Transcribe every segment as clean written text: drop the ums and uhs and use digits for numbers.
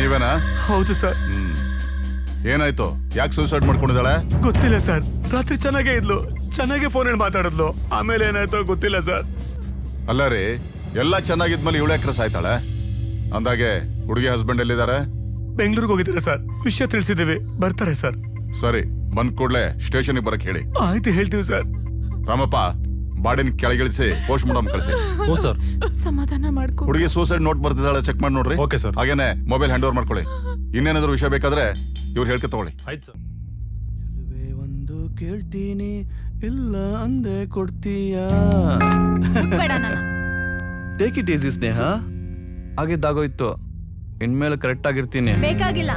ನೀವೇನಾ? ಹೌದು ಸರ್. ಏನಾಯ್ತು? ಯಾಕೆ ಸೂಸೈಡ್ ಮಾಡ್ಕೊಂಡಿದ್ದಾಳೆ? ಗೊತ್ತಿಲ್ಲ ಸರ್. ರಾತ್ರಿ ಚೆನ್ನಾಗೇ ಇದ್ಲು, ಚೆನ್ನಾಗೇ ಫೋನಲ್ಲಿ ಮಾತಾಡಿದ್ಲು. ಆಮೇಲೆ ಏನಾಯ್ತೋ ಗೊತ್ತಿಲ್ಲ ಸರ್. ಅಲ್ಲ ರೀ, ಎಲ್ಲ ಚೆನ್ನಾಗಿದ್ಮೇಲೆ ಇವಳೆ ಕ್ರಸ್ ಆಯ್ತಾಳೆ. ಅಂದಾಗೆ ಹುಡುಗಿ ಹಸ್ಬೆಂಡ್ ಎಲ್ಲಿದ್ದಾರೆ? ಬೆಂಗಳೂರಿಗೆ ಹೋಗಿದ್ದಾರೆ ಸರ್. ವಿಷಯ ತಿಳಿಸಿದ್ದೀವಿ, ಬರ್ತಾರೆ ಸರ್. ಸರಿ, ಬಂದ್ ಕೂಡ್ಲೆ ಸ್ಟೇಷನ್ಗೆ ಬರಕ್ ಹೇಳಿ. ಆಯ್ತು, ಹೇಳ್ತೀವಿ ಸರ್. ರಾಮಪ್ಪ, ಬಾಡಿನ ಕೆಳಗಿಳಿಸಿ ಪೋಸ್ಟ್ ಮಾರ್ಟಮ್ ಕಳಿಸಿ. ಓ ಸರ್. ಸಮಾಧಾನ ಮಾಡ್ಕೊ. ಹುಡುಗಿ ಸೂಸೈಡ್ ನೋಟ್ ಬರ್ತಿದ್ದಾಳೆ, ಚೆಕ್ ಮಾಡಿ ನೋಡ್ರಿ. Okay sir. ಹಾಗೇನೆ ಮೊಬೈಲ್ ಹ್ಯಾಂಡ್ ಓವರ್ ಮಾಡ್ಕೊಳ್ಳಿ. ಇನ್ನೇನಾದ್ರೂ ವಿಷಯ ಬೇಕಾದ್ರೆ ಇವ್ರು ಹೇಳ್ಕೆ ತಗೊಳ್ಳಿ. ಆಯ್ತು ಸರ್. ಒಂದು ಕೇಳ್ತೀನಿ, ಇಲ್ಲ ಅಂದೆ ಕೊಡ್ತೀಯಾ? ಬೇಡ ನನ್ನ. ಟೇಕ್ ಇಟ್ ಈಸಿ ಸ್ನೇಹ. ಆಗಿದ್ದಾಗೋಯ್ತು, ಇನ್ಮೇಲೆ ಕರೆಕ್ಟ್ ಆಗಿರ್ತೀನಿ. ಬೇಕಾಗಿಲ್ಲ,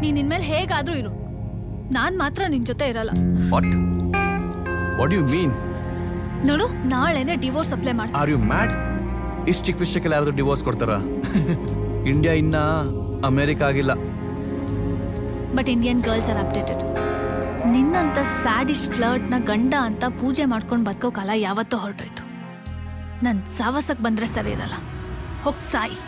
ನೀನ್ ಇನ್ಮೇಲೆ ಹೇಗಾದ್ರೂ ಇರು. ನಾನ್ ಮಾತ್ರ ನಿನ್ ಜೊತೆ ಇರಲ್ಲ. What you mean? ನೋಡು, ನಾಳೆನೆ ಡಿವೋರ್ಸ್ ಅಪ್ಲೈ ಮಾಡ್ತೀನಿ. Are you mad? ಇಷ್ಟು ಚಿಕ್ಕ ವಿಷಯಕ್ಕೆಲ್ಲ ಯಾರಾದ್ರೂ ಡಿವೋರ್ಸ್ ಕೊಡ್ತಾರ? ಇಂಡಿಯಾ ಇನ್ನ ಅಮೆರಿಕ ಆಗಿಲ್ಲ. But Indian girls are updated. ನಿನ್ನಂತ ಸ್ಯಾಡಿಶ್ ಫ್ಲರ್ಟ್ ನ ಗಂಡ ಅಂತ ಪೂಜೆ ಮಾಡ್ಕೊಂಡು ಬದುಕೋ ಕಾಲ ಯಾವತ್ತೋ ಹೊರಟೋಯ್ತು. ನನ್ ಸಾವಸಕ್ ಬಂದ್ರೆ ಸರಿ ಇರಲ್ಲ. ಹೋಗ್ ಸಾಯಿ.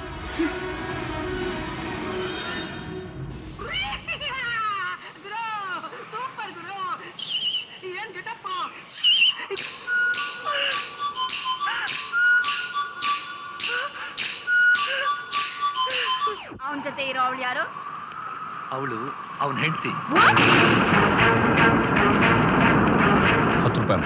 ಅವನ ಜೊತೆ ಇರೋ ಅವಳು ಯಾರು? ಅವಳು ಅವನ ಹೆಂಡತಿ. 10 ರೂಪಾಯಿ.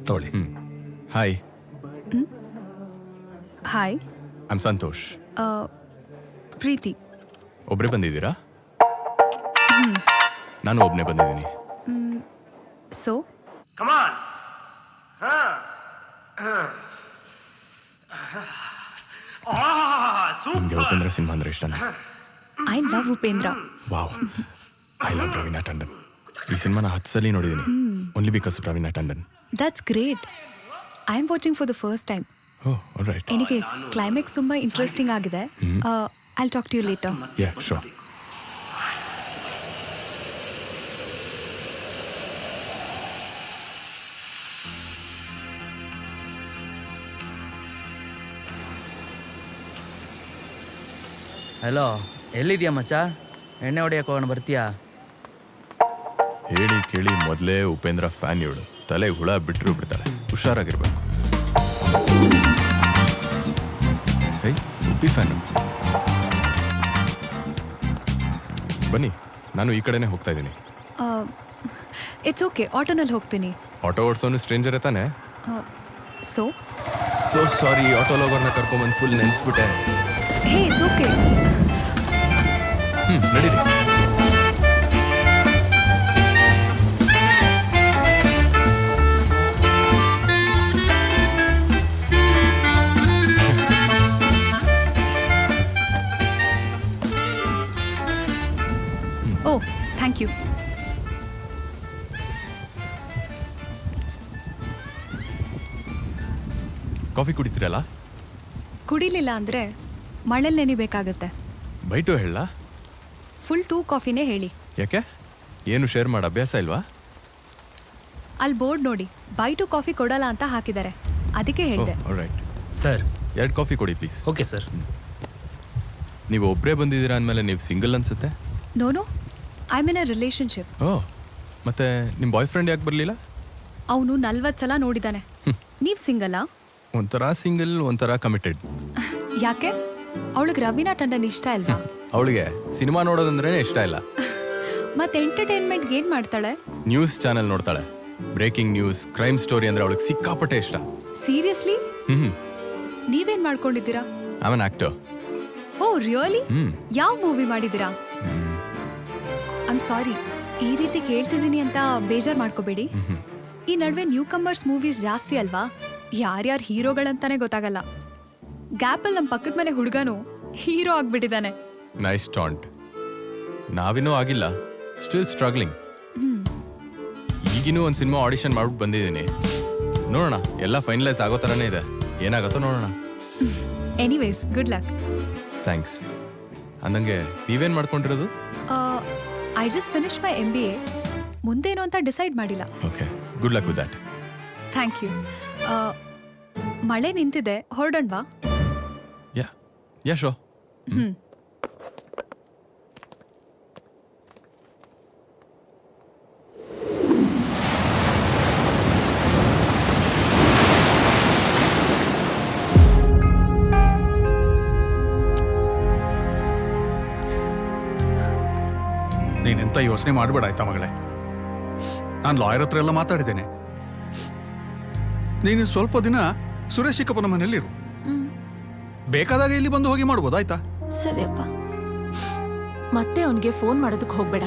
ತಗೊಳ್ಳಿ. Hi. Hi, I am Santosh. Preethi. ಒಬ್ಬರೇ ಬಂದಿದ್ದೀರಾ? ನಾನು ಒಬ್ಬನೇ ಬಂದಿದ್ದೀನಿ. ಸೊ ನಿಮಗೆ ಉಪೇಂದ್ರ ಸಿನಿಮಾ ಅಂದ್ರೆ ಇಷ್ಟನಾ? I love Upendra. Wow, I love Raveena Tandon. ಈ ಸಿನಿಮಾನ 10 ಸಲ ನೋಡಿದ್ದೀನಿ, only because Raveena Tandon. That's great. I am watching for the first time. Oh, alright. Anyways, climax ತುಂಬಾ ಇಂಟ್ರೆಸ್ಟಿಂಗ್ ಆಗಿದೆ. I talk to you later. Yeah, sure. Hello, ಎಲ್ಲಿದ್ಯಾ ಮಚ್ಚ? ಎಣ್ಣೆ ಹೊಡಿಯಕ್ಕೆ ಹೋಗೋಣ, ಬರ್ತೀಯಾ? ಹೇಳಿ ಕೇಳಿ ಮೊದಲೇ ಉಪೇಂದ್ರ ಫ್ಯಾನ್ ಇವಳು. ತಲೆಗೆ ಹುಳ ಬಿಟ್ಟರು ಬಿಡ್ತಾಳೆ, ಹುಷಾರಾಗಿರ್ಬೇಕು. ಹೇ, ಉಪ್ಪಿ ಫ್ಯಾನು. ಬನ್ನಿ, ನಾನು ಈ ಕಡೆನೇ ಹೋಗ್ತಾ ಇದ್ದೀನಿ. ಇಟ್ಸ್ ಓಕೆ, ಆಟೋನಲ್ಲಿ ಹೋಗ್ತೀನಿ. ಆಟೋ ಓಡಿಸೋನು ಸ್ಟ್ರೇಂಜರೇ ತಾನೆ? ಸೊ ಸಾರಿ, ಆಟೋ ಲೋಗರ್ನ ಕರ್ಕೊಂಬಂದು ಫುಲ್ ನೆನ್ಸ್ಬಿಟ್ಟೆ. Hey, it's okay. ನಡೀರಿ. Oh, thank you. ಕಾಫಿ ಕುಡಿತೀರಲ್ಲ? ಕುಡಿಲಿಲ್ಲ ಅಂದ್ರೆ ಮಳೆಲ್ ನೆನಿಬೇಕಾಗತ್ತೆ. ಬೈಟು ಹೇಳ? ಫುಲ್ 2 ಕಾಫಿನೇ ಹೇಳಿ. ಯಾಕೆ? ಏನು ಶೇರ್ ಮಾಡೋ ಅಭ್ಯಾಸ ಇಲ್ವಾ? ಅಲ್ಲಿ ಬೋರ್ಡ್ ನೋಡಿ, ಬೈ 2 ಕಾಫಿ ಕೊಡಲ್ಲ ಅಂತ ಹಾಕಿದ್ದಾರೆ, ಅದಕ್ಕೆ ಹೇಳಿದೆ. Alright sir. 2 ಕಾಫಿ ಕೊಡಿ ಪ್ಲೀಸ್. Okay sir. ನೀವು ಒಬ್ಬರೇ ಬಂದಿದ್ದೀರಾ ಅಂದಮೇಲೆ ನೀವು ಸಿಂಗಲ್ ಅನ್ಸುತ್ತೆ? No, I mean a relationship. Oh, ಮತ್ತೆ ನಿಮ್ಮ ಬಾಯ್ ಫ್ರೆಂಡ್ ಯಾಕೆ ಬರಲಿಲ್ಲ? ಅವನು 40 ಸಲ ನೋಡಿದ್ದಾನೆ. ನೀವು ಸಿಂಗಲ್ಲಾ? ಒಂಥರ ಸಿಂಗಲ್, ಒಂಥರ ಕಮಿಟೆಡ್. ಯಾಕೆ? ಅವಳಿಗೆ ರವೀನಾ ಟಂಡನ್ ಇಷ್ಟ ಇಲ್ವಾ? ಅವಳಿಗೆ ಸಿನಿಮಾ ನೋಡೋದಂದ್ರೆ ಇಷ್ಟ ಇಲ್ಲ. ಮತ್ತೆ ಎಂಟರ್ಟೈನ್ಮೆಂಟ್ಗೆ ಏನು ಮಾಡ್ತಾಳೆ? ನ್ಯೂಸ್ ಚಾನೆಲ್ ನೋಡ್ತಾಳೆ. ಬ್ರೇಕಿಂಗ್ ನ್ಯೂಸ್, ಕ್ರೈಮ್ ಸ್ಟೋರಿ ಅಂದ್ರೆ ಅವಳಿಗೆ ಸಿಕ್ಕಾಪಟ್ಟೆ ಇಷ್ಟ. ಸೀರಿಯಸ್ಲಿ? ನೀವೇನ್ ಮಾಡ್ಕೊಂಡಿದ್ದೀರಾ? I am on actor. Oh really? ಯಾವ ಮೂವಿ ಮಾಡಿದ್ದೀರಾ? ಐಮ್ ಸಾರಿ, ಈ ರೀತಿ ಕೇಳ್ತಿದ್ದೀನಿ ಅಂತ ಬೇಜಾರು ಮಾಡ್ಕೋಬೇಡಿ. ಈ ನಡುವೆ ನ್ಯೂ ಕಮರ್ಸ್ ಮೂವೀಸ್ ಜಾಸ್ತಿ ಅಲ್ವಾ, ಯಾರ್ಯಾರು ಹೀರೋಗಳಂತಾನೆ ಗೊತ್ತಾಗಲ್ಲ. ಗ್ಯಾಪಲ್ಲಿ ನಮ್ಮ ಪಕ್ಕದ ಮನೆ ಹುಡುಗನು ಹೀರೋ ಆಗ್ಬಿಟ್ಟಿದ್ದಾನೆ. Nice taunt. ನಾವಿನ್ನೂ ಆಗಿಲ್ಲ, ಸ್ಟಿಲ್ ಸ್ಟ್ರಗ್ಲಿಂಗ್. ಈಗಿನೂ ಒಂದು ಸಿನಿಮಾ ಆಡಿಷನ್ ಮಾಡ್ಬಿಟ್ಟು ಬಂದಿದ್ದೀನಿ. ನೋಡೋಣ, ಎಲ್ಲ ಫೈನಲೈಸ್ ಆಗೋ ಥರನೇ ಇದೆ. ಏನಾಗತ್ತೋ ನೋಡೋಣ. Anyways, good luck. ಥ್ಯಾಂಕ್ಸ್. ಅಂದಂಗೆ ನೀವೇನು ಮಾಡ್ಕೊಂಡಿರೋದು? I just finish my MBA. ಮುಂದೇನು ಅಂತ ಡಿಸೈಡ್ ಮಾಡಿಲ್ಲ. Okay, good luck with that. Thank you. ಮಳೆ ನಿಂತಿದೆ, ಹೊರಡೋಣವಾ? ಯಾ ಶೋ. ನೀನೆಂತ ಯೋಚನೆ ಮಾಡಬೇಡ ಆಯ್ತಾ ಮಗಳೇ. ನಾನು ಲಾಯರ್ ಹತ್ರ ಎಲ್ಲ ಮಾತಾಡಿದ್ದೇನೆ. ನೀನು ಸ್ವಲ್ಪ ದಿನ ಸುರೇಶ್ ಚಿಕ್ಕಪ್ಪನ ಮನೆಯಲ್ಲಿರು. ಬೇಕಾದಾಗ ಇಲ್ಲಿ ಬಂದು ಹೋಗಿ ಮಾಡ್ಬೋದು, ಆಯ್ತಾ? ಸರಿಯಪ್ಪ. ಮತ್ತೆ ಅವನಿಗೆ ಫೋನ್ ಮಾಡೋದಕ್ಕೆ ಹೋಗ್ಬೇಡ.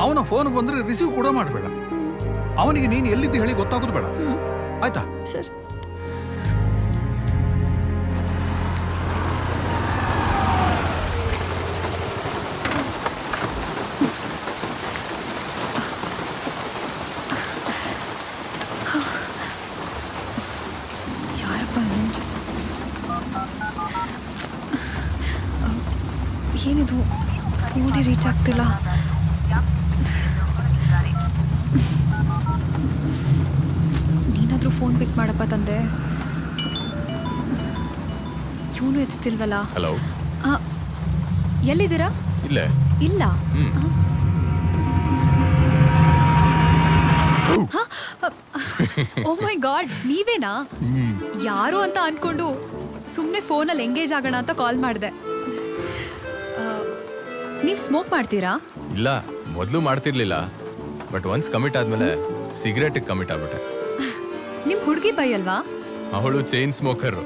ಅವನ ಫೋನ್ ಬಂದ್ರೆ ರಿಸೀವ್ ಕೂಡ ಮಾಡಬೇಡ. ಅವನಿಗೆ ನೀನು ಎಲ್ಲಿದ್ದು ಹೇಳಿ ಗೊತ್ತಾಗೋದು ಬೇಡ, ಆಯ್ತಾ? ಸರಿ. ಏನಿದು, ಫೋನೇ ರೀಚ್ ಆಗ್ತಿಲ್ಲ. ನೀನಾದ್ರೂ ಫೋನ್ ಪಿಕ್ ಮಾಡಪ್ಪ ತಂದೆ. ಇವನು ಎತ್ತಿಲ್ವಲ್ಲ. ಹಲೋ, ಎಲ್ಲಿದ್ದೀರಾ? ಇಲ್ಲೇ. ಇಲ್ಲ. ಓ ಮೈ ಗಾಡ್, ನೀವೇನಾ? ಯಾರು ಅಂತ ಅನ್ಕೊಂಡು ಸುಮ್ಮನೆ ಫೋನಲ್ಲಿ ಎಂಗೇಜ್ ಆಗೋಣ ಅಂತ ಕಾಲ್ ಮಾಡಿದೆ. ನೀವು ಸ್ಮೋಕ್ ಮಾಡ್ತೀರಾ? ಇಲ್ಲ, ಮೊದಲು ಮಾಡ್ತಿರ್ಲಿಲ್ಲ. ಬಟ್ ಒನ್ಸ್ ಕಮಿಟ್ ಆದ್ಮೇಲೆ ಸಿಗರೇಟ್ ಕಮಿಟ್ ಆಗ್ಬಿಟ್ಟೆ. ನಿಮ್ ಹುಡುಗಿ ಬೈ ಅಲ್ವಾ? ಅವಳು ಚೈನ್ ಸ್ಮೋಕರ್.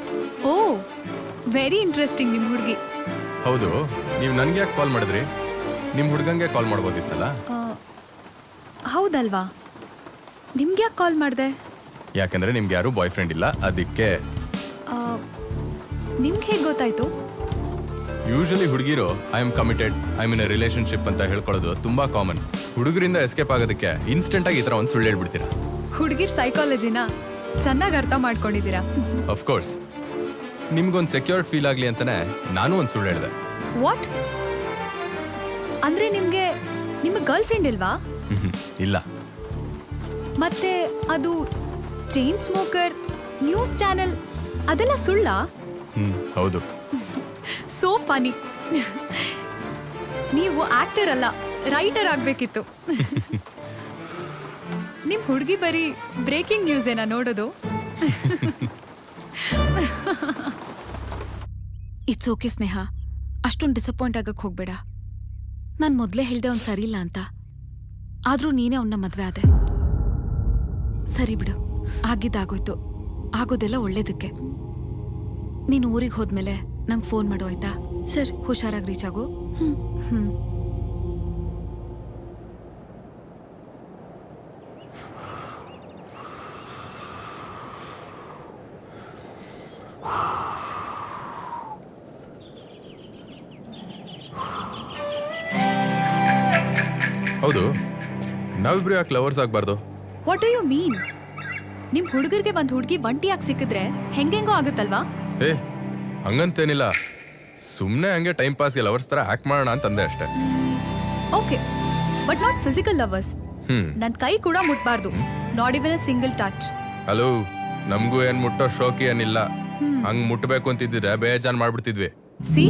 ಓ, ವೆರಿ ಇಂಟ್ರೆಸ್ಟಿಂಗ್ ನಿಮ್ ಹುಡುಗಿ. ಹೌದು, ನೀವು ನನ್ಗೆ ಯಾಕೆ ಕಾಲ್ ಮಾಡಿದ್ರಿ? ನಿಮ್ ಹುಡುಗಂಗೆ ಕಾಲ್ ಮಾಡ್ಬೋದಿತ್ತಲ್ಲ. ಹೌದಲ್ವಾ? ನಿಮ್ಗೆ ಯಾಕೆ ಕಾಲ್ ಮಾಡಿದೆ? ಯಾಕಂದ್ರೆ ನಿಮ್ಗೆ ಯಾರು ಬಾಯ್ ಫ್ರೆಂಡ್ ಇಲ್ಲ, ಅದಕ್ಕೆ. ನಿಮ್ಗೆ ಹೇಗೆ ಗೊತ್ತಾಯ್ತು? ಯೂಶಲಿ ಹುಡುಗಿರು I am committed, I am in a relationship ಅಂತ ಹೇಳ್ಕೊಳ್ಳೋದು ತುಂಬಾ ಕಾಮನ್. ಹುಡುಗರಿಂದ ಎಸ್ಕೇಪ್ ಆಗೋದಕ್ಕೆ ಇನ್ಸ್ಟೆಂಟ್ ಆಗಿ ಈ ತರ ಒಂದು ಸುಳ್ಳು ಹೇಳ್ಬಿಡ್ತೀರಾ. ಹುಡುಗಿರ್ ಸೈಕಾಲಜಿನ ಚೆನ್ನಾಗಿ ಅರ್ಥ ಮಾಡ್ಕೊಂಡಿದ್ದೀರಾ. ಆಫ್ ಕೋರ್ಸ್, ನಿಮ್ಗೊಂದು ಸೆಕ್ಯೂರ್ಡ್ ಫೀಲ್ ಆಗ್ಲಿ ಅಂತಾನೆ ನಾನು ಒಂದು ಸುಳ್ಳು ಹೇಳಿದೆ. ವಾಟ್? ಅಂದ್ರೆ ನಿಮ್ಮ ಗರ್ಲ್ ಫ್ರೆಂಡ್ ಇಲ್ವಾ? ಇಲ್ಲ. ಮತ್ತೆ ಅದು ಚೈನ್ ಸ್ಮೋಕರ್, ನ್ಯೂಸ್ ಚಾನೆಲ್ ಅದೆಲ್ಲ ಸುಳ್ಳಾ? ಹೌದು. ಸೋ ಫನಿ. ನೀವು ಆಕ್ಟರ್ ಅಲ್ಲ, ರೈಟರ್ ಆಗ್ಬೇಕಿತ್ತು. ನಿಮ್ ಹುಡುಗಿ ಬರೀ ಬ್ರೇಕಿಂಗ್ ನ್ಯೂಸ್ ಏನಾ ನೋಡೋದು? ಇಟ್ಸ್ ಓಕೆ ಸ್ನೇಹ, ಅಷ್ಟೊಂದು ಡಿಸಪಾಯಿಂಟ್ ಆಗಕ್ಕೆ ಹೋಗ್ಬೇಡ. ನಾನು ಮೊದಲೇ ಹೇಳ್ದೆ ಅವ್ನು ಸರಿ ಇಲ್ಲ ಅಂತ. ಆದ್ರೂ ನೀನೇ ಅವನ್ನ ಮದ್ವೆ ಆದೆ. ಸರಿ ಬಿಡು, ಆಗಿದ್ದಾಗೋಯ್ತು. ಆಗೋದೆಲ್ಲ ಒಳ್ಳೇದಕ್ಕೆ. ನೀನು ಊರಿಗೆ ಹೋದ್ಮೇಲೆ ನಂಗೆ ಫೋನ್ ಮಾಡು, ಆಯ್ತಾ? ಸರಿ, ಹುಷಾರಾಗಿ ರೀಚ್ ಆಗು. ಹೌದು, ನಾವಿಬ್ರು ಯಾಕೆ ಲವರ್ಸ್ ಆಗ್ಬಾರ್ದು? What do you mean? ನಿಮ್ ಹುಡುಗರಿಗೆ ಒಂದ್ ಹುಡುಗಿ ಒಂಟಿಯಾಗಿ ಸಿಕ್ಕಿದ್ರೆ ಹೆಂಗೆಂಗೋ ಆಗುತ್ತಲ್ವಾ? ಏ, ಹಂಗಂತೇನಿಲ್ಲ. ಸುಮ್ಮನೆ ಹಂಗೆ ಟೈಮ್ ಪಾಸ್ಗೆ ಲವರ್ಸ್ ತರ ಆಕ್ಟ್ ಮಾಡೋಣ ಅಂತಂದೆ ಅಷ್ಟೇ. Okay, but not physical lovers. ನನ್ ಕೈ ಕೂಡ ಮುಟ್ಬಾರ್ದು. Not even a single touch. Hello, ನಮಗೂ ಏನ್ ಮುಟ್ಟೋ ಶೋಕಿ ಏನಿಲ್ಲ. ಹಂಗ್ ಮುಟ್ಬೇಕು ಅಂತಿದ್ರೆ ಬೇಜಾನ್ ಮಾಡ್ಬಿಡ್ತಿದ್ವಿ. ಸಿ,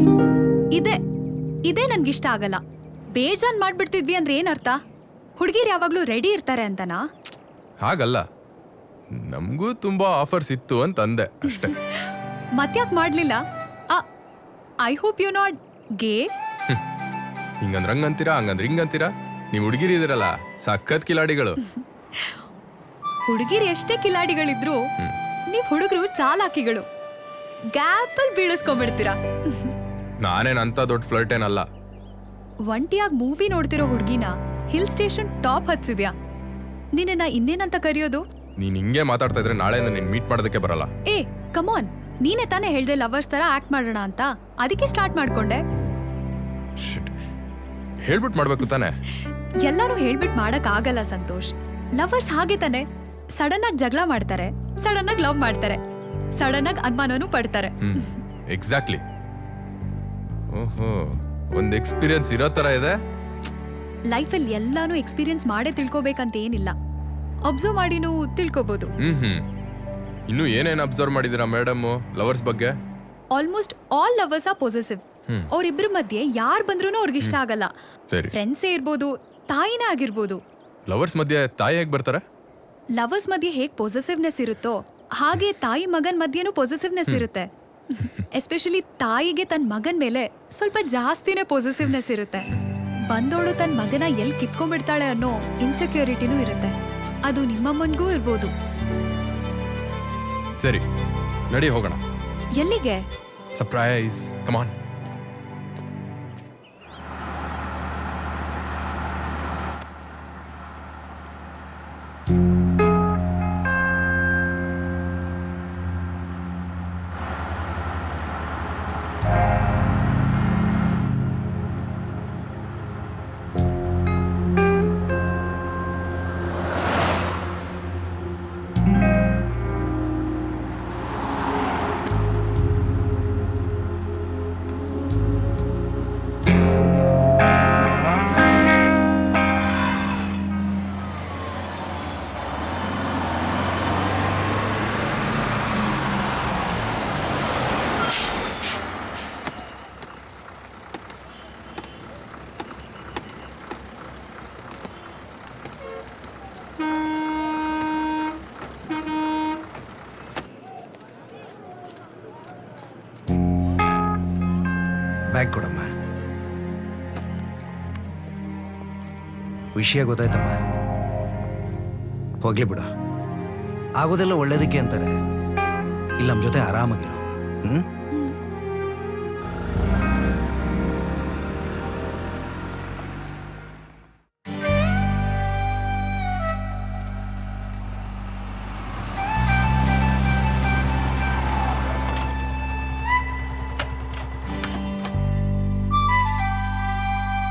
ಇದೇ ನನ್ಗಿಷ್ಟ ಆಗಲ್ಲ. ಬೇಜಾನ್ ಮಾಡ್ಬಿಡ್ತಿದ್ವಿ ಅಂದ್ರೆ ಏನರ್ಥ? ಹುಡುಗಿರು ಯಾವಾಗ್ಲೂ ರೆಡಿ ಇರ್ತಾರೆ ಅಂತನಾ? ಹಾಗಲ್ಲ, ನಮಗೂ ತುಂಬಾ ಆಫರ್ಸ್ ಇತ್ತು ಅಂತ ಅಂದೆ ಅಷ್ಟೇ. ಮತ್ಯಾಕ್ ಮಾಡ್ಲಿಲ್ಲ? ಐ ಹೋಪ್ ಯು ನಾಟ್ ಗೇ. ಹಿಂಗಂದ್ರೆ ಹಂಗಂತೀರಾ, ಹಂಗಂದ್ರೆ ಹಿಂಗಂತೀರಾ. ನೀವು ಹುಡುಗಿರಿದಿರಲ್ಲ, ಸಖತ್ ಕಿಲಾಡಿಗಳು. ಹುಡುಗಿರು ಎಷ್ಟೇ ಕಿಲಾಡಿಗಳಿದ್ರು ನೀವ್ ಹುಡುಗರು ಚಾಲಾಕಿಗಳು. ಗ್ಯಾಪಲ್ಲಿ ಬೀಳಿಸ್ಕೊಂಡ್ಬಿಡ್ತೀರಾ. ನಾನೇನಂತ ದೊಡ್ಡ ಫ್ಲರ್ಟ್ ಏನಲ್ಲ. ಒಂಟಿಯಾಗಿ ಮೂವಿ ನೋಡ್ತಿರೋ ಹುಡುಗಿನ ಹಿಲ್ ಸ್ಟೇಷನ್ ಟಾಪ್ ಹತ್ಸಿದ್ಯಾ? ನಿನ್ನ ಇನ್ನೇನಂತ ಕರೆಯೋದು? ನೀನ್ ಹಿಂಗೆ ಮಾತಾಡ್ತಾ ಇದ್ರೆ ನಾಳೆ ನೀನ್ ಮೀಟ್ ಮಾಡೋದಕ್ಕೆ ಬರಲ್ಲ. ಏ ಕಮಾನ್, ನೀನೇ ತಾನೇ ಹೇಳ್ದೆ ಲವರ್ಸ್ ತರ ಆಕ್ಟ್ ಮಾಡೋಣ ಅಂತ. ಅದಕ್ಕೆ ಸ್ಟಾರ್ಟ್ ಮಾಡ್ಕೊಂಡೆ. ಹೇಳ್ಬಿಟ್ ಮಾಡ್ಬೇಕು ತಾನೆ. ಎಲ್ಲರೂ ಹೇಳ್ಬಿಟ್ ಮಾಡಕ್ ಆಗಲ್ಲ ಸಂತೋಷ್. ಲವರ್ಸ್ ಹಾಗೆ ತಾನೆ, ಸಡನ್ ಆಗಿ ಜಗಳ ಮಾಡ್ತಾರೆ, ಸಡನ್ ಆಗಿ ಲವ್ ಮಾಡ್ತಾರೆ, ಸಡನ್ ಆಗಿ ಅನುಮಾನನೂ ಪಡ್ತಾರೆ. ಎಕ್ಸಾಕ್ಟ್ಲಿ. ಓಹೋ, ಒಂದ್ ಎಕ್ಸ್ಪೀರಿಯನ್ಸ್ ಇರೋ ತರ ಇದೆ. ಲೈಫಲ್ಲಿ ಎಲ್ಲಾನು ಎಕ್ಸ್ಪೀರಿಯನ್ಸ್ ಮಾಡೇ ತಿಳ್ಕೊಬೇಕಂತ ಏನಿಲ್ಲ, ಅಬ್ಸರ್ವ್ ಮಾಡಿನೂ ತಿಳ್ಕೊಬೋದು. ಇನ್ನು ಏನೇನು ಅಬ್ಸರ್ವ್ ಮಾಡಿದಿರಾ ಮೇಡಮ್ ಲವರ್ಸ್ ಬಗ್ಗೆ? Almost all lovers are possessive. ಅವ್ರಿಬ್ರ ಮಧ್ಯೆ ಯಾರು ಬಂದ್ರೂ ಅವ್ರಿಗೆ ಇಷ್ಟ ಆಗಲ್ಲ. ಸರಿ. ಫ್ರೆಂಡ್ಸೇ ಇರ್ಬೋದು, ತಾಯಿನೇ ಆಗಿರ್ಬೋದು. ಲವರ್ಸ್ ಮಧ್ಯೆ ತಾಯಿ ಹೇಗೆ ಬರ್ತಾರೆ? ಲವರ್ಸ್ ಮಧ್ಯೆ ಹೇಗೆ ಪೊಸೆಸಿವ್ನೆಸ್ ಇರುತ್ತೋ ಹಾಗೆ ತಾಯಿ ಮಗನ್ ಮಧ್ಯೆನೂ ಪೊಸೆಸಿವ್ನೆಸ್ ಇರುತ್ತೆ. ಎಸ್ಪೆಷಲಿ ತಾಯಿಗೆ ತನ್ನ ಮಗನ್ ಮೇಲೆ ಸ್ವಲ್ಪ ಜಾಸ್ತಿನೇ ಪೊಸೆಸಿವ್ನೆಸ್ ಇರುತ್ತೆ. ಬಂದೋಳು ತನ್ನ ಮಗನ ಎಲ್ಲಿ ಕಿತ್ಕೊಂಡ್ಬಿಡ್ತಾಳೆ ಅನ್ನೋ ಇನ್ಸೆಕ್ಯೂರಿಟಿನೂ ಇರುತ್ತೆ. ಅದು ನಿಮ್ಮಮ್ಮನ್ಗೂ ಇರ್ಬೋದು. ಸರಿ, ನಡಿ ಹೋಗೋಣ. ಎಲ್ಲಿಗೆ? ಸರ್ಪ್ರೈಸ್, ಕಮಾನ್. ಬ್ಯಾಗ್ ಕೊಡಮ್ಮ. ವಿಷಯ ಗೊತ್ತಾಯ್ತಮ್ಮ. ಹೋಗ್ಲಿ ಬಿಡು, ಆಗೋದೆಲ್ಲ ಒಳ್ಳೇದಕ್ಕೆ ಅಂತಾರೆ. ಇಲ್ಲ, ನಮ್ಮ ಜೊತೆ ಆರಾಮಾಗಿರು.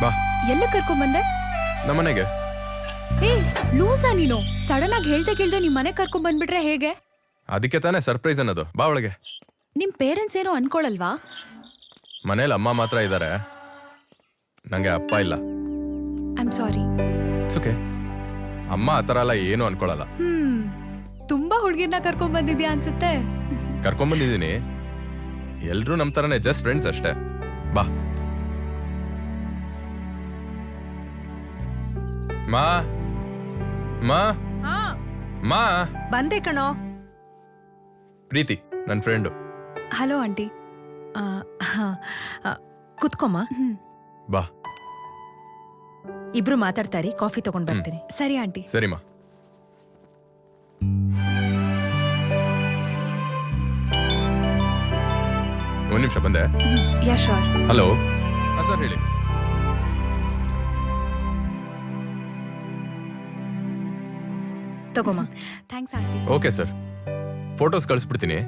ಬಾ. ಎಲ್ಲ ಕರ್ಕೊಂಬಂದೆ? ನಮ್ಮನೆಗೆ. ಏ ಲೂಸಾ ನೀನು, ಸಡನ್ ಆಗಿ ಹೇಳ್ದೆ ಕೇಳ್ದೆ ನಿಮ್ ಮನೆ ಕರ್ಕೊಂಡ್ ಬಂದ್ಬಿಟ್ರೆ ಹೇಗೆ? ಅದಕ್ಕೆ ತಾನೇ ಸರ್ಪ್ರೈಸ್ ಅನ್ನೋದು. ಬಾ ಒಳಗೆ. ನಿಮ್ ಪೇರೆಂಟ್ಸ್ ಏನೋ ಅನ್ಕೊಳಲ್ವಾ? ಮನೇಲಿ ಅಮ್ಮ ಮಾತ್ರ ಇದ್ದಾರೆ, ನಂಗೆ ಅಪ್ಪ ಇಲ್ಲ. I am sorry. ಓಕೆ, ಅಮ್ಮ ಆ ಥರ ಎಲ್ಲ ಏನು ಅನ್ಕೊಳಲ್ಲ. ತುಂಬಾ ಹುಡುಗಿರ್ನ ಕರ್ಕೊಂಡ್ ಬಂದಿದ್ಯಾ ಅನ್ಸುತ್ತೆ. ಕರ್ಕೊಂಬಂದಿದ್ದೀನಿ, ಎಲ್ರೂ ನಮ್ಮ ಥರನೇ, ಜಸ್ಟ್ ಫ್ರೆಂಡ್ಸ್ ಅಷ್ಟೇ. ಬಾ. ಮಾ ಮಾ ಮಾ ಬಂದೆ ಕಣೋ. ಪ್ರೀತಿ ನನ್ನ ಫ್ರೆಂಡು. Hello aunty. ಕುತ್ಕೊಮ್ಮ. ಬಾ. ಇಬ್ರು ಮಾತಾಡ್ತಾರಿ, ಕಾಫಿ ತಗೊಂಡ್ ಬರ್ತೀನಿ. ಸರಿ ಆಂಟಿ. ಸರಿಮಾ. ಒಂದು ನಿಮಿಷ ಬಂದೆ. Yeah sure. ಹಲೋ. ಹಾಂ ಸರ್, ಹೇಳಿ. ತಗೋಮ್ಮ. Thanks aunty. Okay sir, photos ಕಳಿಸ್ಬಿಡ್ತೀನಿ.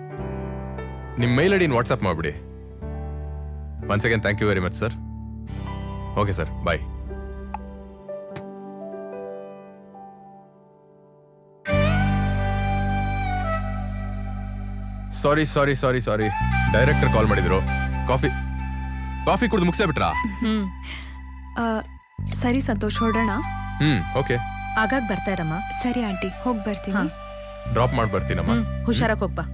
ನಿಮ್ಮ ಮೇಲ್ ಐ ಡಿನ ವಾಟ್ಸಪ್ ಮಾಡಿಬಿಡಿ. Once again thank you very much sir. Okay sir, bye. Sorry sorry sorry sorry, director call ಮಾಡಿದ್ರು. ಕಾಫಿ ಕುಡಿದು ಮುಗಿಸೇ ಬಿಟ್ರಾ? ಸರಿ ಸಂತೋಷ್, ಹೊರಡೋಣ. ಓಕೆ. ಆಗಾಗ್ ಬರ್ತಾ ಇರಮ್ಮ. ಸರಿ ಆಂಟಿ, ಹೋಗಿ ಬರ್ತೀನಿ. ಡ್ರಾಪ್ ಮಾಡಿ ಬರ್ತೀನಮ್ಮ. ಹುಷಾರಾಗಿ ಹೋಗ್ಬಾ.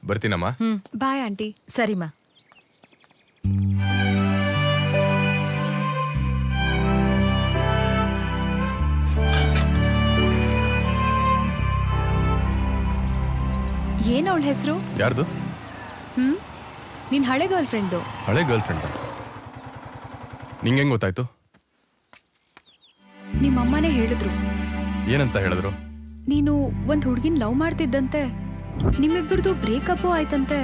ಬರ್ತೀನಮ್ಮ. Bye aunty. ಸರಿಮ್ಮ. ಏನ್ ಅವಳ ಹೆಸರು? ಯಾರ್ದು? ನಿನ್ ಹಳೆ ಗರ್ಲ್ ಫ್ರೆಂಡು. ಹಳೆ ಗರ್ಲ್ ಫ್ರೆಂಡ್? ನಿಂಗೆ ಹೆಂಗ್ ಗೊತ್ತಾಯ್ತು? ನಿಮ್ಮಮ್ಮನೇ ಹೇಳಿದ್ರು. ಏನಂತ ಹೇಳಿದ್ರು? ನೀನು ಒಂದ್ ಹುಡ್ಗಿನ್ ಲವ್ ಮಾಡ್ತಿದ್ದಂತೆ, ನಿಮ್ಮಿಬ್ಬರದು ಬ್ರೇಕಪ್ ಆಯ್ತಂತೆ.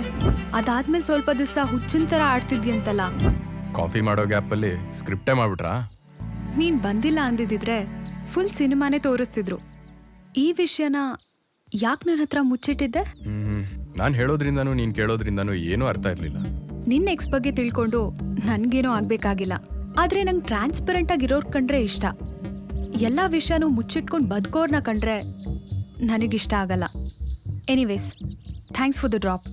ಅದಾದ್ಮೇಲೆ ಸ್ವಲ್ಪ ದಿವಸ ಹುಚ್ಚಿನ ತರ ಆಡ್ತಿದ್ಯಂತಲ್ಲ. ಕಾಫಿ ಮಾಡೋ ಗ್ಯಾಪಲ್ಲಿ ಸ್ಕ್ರಿಪ್ಟೇ ಮಾಡ್ಬಿಟ್ರಾ? ನೀನ್ ಬಂದಿಲ್ಲ ಅಂದಿದ್ರೆ ಫುಲ್ ಸಿನಿಮಾನೇ ತೋರಿಸ್ತಿದ್ರು. ಈ ವಿಷಯನ ಯಾಕೆ ನನ್ನ ಹತ್ರ ಮುಚ್ಚಿಟ್ಟಿದ್ದೆ? ನಾನು ಹೇಳೋದ್ರಿಂದನೂ ನೀನ್ ಕೇಳೋದ್ರಿಂದನೂ ಏನೂ ಅರ್ಥ ಇರ್ಲಿಲ್ಲ. ನಿನ್ನ ಎಕ್ಸ್ ಬಗ್ಗೆ ತಿಳ್ಕೊಂಡು ನನ್ಗೇನೋ ಆಗ್ಬೇಕಾಗಿಲ್ಲ. ಆದ್ರೆ ನಂಗೆ ಟ್ರಾನ್ಸ್ಪರೆಂಟ್ ಆಗಿರೋರ್ ಕಂಡ್ರೆ ಇಷ್ಟ. ಎಲ್ಲಾ ವಿಷಯನೂ ಮುಚ್ಚಿಟ್ಕೊಂಡು ಬದುಕೋರ್ನ ಕಂಡ್ರೆ ನನಗಿಷ್ಟ ಆಗಲ್ಲ. Anyways, thanks for the drop.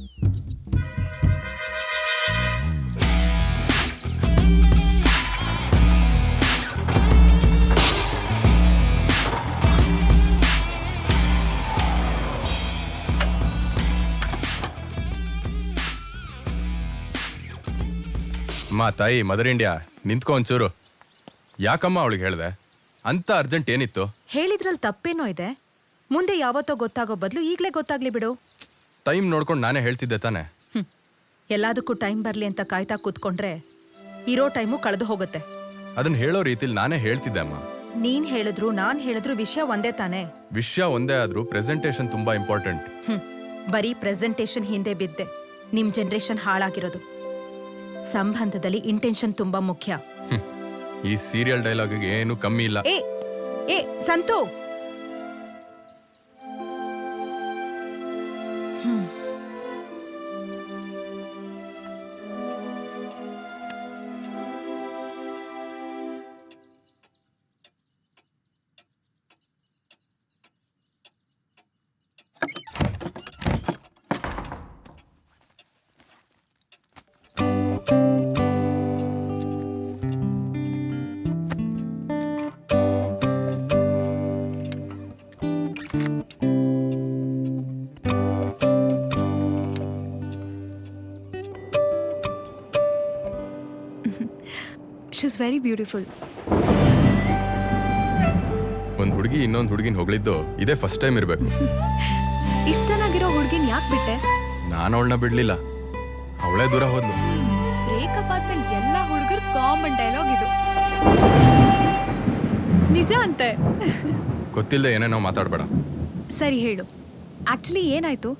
ಅಮ್ಮ ತಾಯಿ ಮದರ್ ಇಂಡಿಯಾ ನಿಂತ್ಕೊ ಒಂಚೂರು. ಯಾಕಮ್ಮ ಅವಳಿಗೆ ಹೇಳ್ದೆ? ಅಂತ ಅರ್ಜೆಂಟ್ ಏನಿತ್ತು? ಹೇಳಿದ್ರಲ್ಲಿ ತಪ್ಪೇನೋ ಇದೆ. ಮುಂದೆ ಯಾವತ್ತೋ ಗೊತ್ತಾಗೋ ಬದಲು ಈಗಲೇ ಗೊತ್ತಾಗ್ಲಿ ಬಿಡು. ಟೈಮ್ ನೋಡ್ಕೊಂಡು ನಾನೇ ಹೇಳ್ತಿದ್ದೆ ತಾನೆ. ಎಲ್ಲದಕ್ಕೂ ಟೈಮ್ ಬರಲಿ ಅಂತ ಕಾಯ್ತಾ ಕೂತ್ಕೊಂಡ್ರೆ ಇರೋ ಟೈಮು ಕಳೆದು ಹೋಗುತ್ತೆ. ಅದನ್ನ ಹೇಳೋ ರೀತಿಲಿ ನಾನೇ ಹೇಳ್ತಿದ್ದೆ ಅಮ್ಮ. ನೀನ್ ಹೇಳಿದ್ರು ನಾನ್ ಹೇಳಿದ್ರು ವಿಷಯ ಒಂದೇ ತಾನೇ. ವಿಷಯ ಒಂದೇ ಆದ್ರೂ ಪ್ರೆಸೆಂಟೇಶನ್ ತುಂಬಾ ಇಂಪಾರ್ಟೆಂಟ್. ಬರೀ ಪ್ರೆಸೆಂಟೇಶನ್ ಹಿಂದೆ ಬಿದ್ದೆ ನಿಮ್ ಜನರೇಷನ್ ಹಾಳಾಗಿರೋದು. ಸಂಬಂಧದಲ್ಲಿ ಇಂಟೆನ್ಷನ್ ತುಂಬಾ ಮುಖ್ಯ. ಈ ಸೀರಿಯಲ್ ಡೈಲಾಗಿಗೆ ಏನು ಕಮ್ಮಿ ಇಲ್ಲ. ಏ Santu, she is very beautiful. ಒಂದ್ ಹುಡುಗಿ ಇನ್ನೊಂದು ಹುಡುಗಿನ ಹೊಗಳಿದ್ದು ಇದೇ ಫಸ್ಟ್ ಟೈಮ್ ಇರ್ಬೇಕು. ಇಷ್ಟು ಚೆನ್ನಾಗಿರೋ ಹುಡುಗಿನ ಯಾಕೆ ಬಿಟ್ಟೆ? ನಾನು ಅವಳನ್ನ ಬಿಡ್ಲಿಲ್ಲ, ಅವಳೇ ದೂರ ಹೋದ್ಲು. ಬ್ರೇಕಪ್ ಆದ್ಮೇಲೆ ಎಲ್ಲ ಹುಡುಗರು ಕಾಮನ್ ಡೈಲಾಗ್ ಇದು. ನಿಜ ಅಂತೆ. ಗೊತ್ತಿಲ್ಲದೆ ಏನೇನೋ ಮಾತಾಡ್ಬೇಡ. ಸರಿ ಹೇಳು, ಆಕ್ಚುಲಿ ಏನಾಯ್ತು?